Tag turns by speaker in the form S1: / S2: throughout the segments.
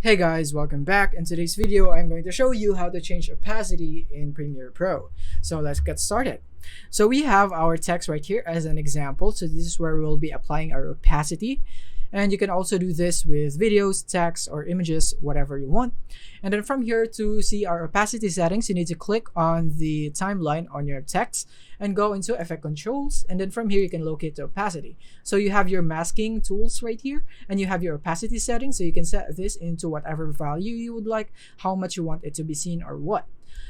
S1: Hey guys, welcome back. In today's video, I'm going to show you how to change opacity in Premiere Pro. So let's get started. So we have our text right here as an example. So this is where we'll be applying our opacity. And you can also do this with videos, text, or images, whatever you want. And then from here, to see our opacity settings, you need to click on the timeline on your text and go into Effect Controls. And then from here, you can locate the opacity. So you have your masking tools right here, and you have your opacity settings. So you can set this into whatever value you would like, how much you want it to be seen or what.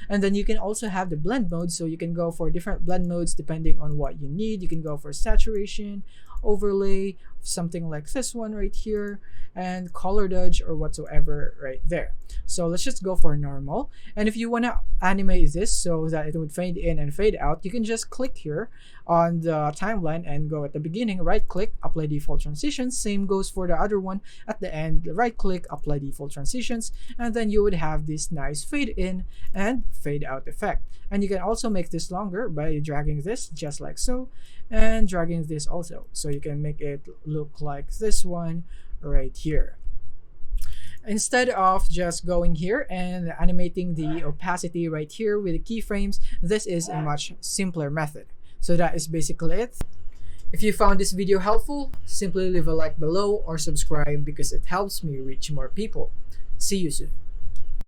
S1: And then you can also have the blend mode. So you can go for different blend modes depending on what you need. You can go for saturation, overlay, something like this one right here, and color dodge or whatsoever right there. So let's just go for normal. And if you want to animate this so that it would fade in and fade out, you can just click here on the timeline and go at the beginning, right click, apply default transitions. Same goes for the other one at the end, right click, apply default transitions, and then you would have this nice fade in and fade out effect. And you can also make this longer by dragging this just like so, and dragging this also. So you can make it look like this one right here. Instead of just going here and animating the opacity right here with the keyframes, this is a much simpler method. So that is basically it. If you found this video helpful, simply leave a like below or subscribe because it helps me reach more people. See you soon.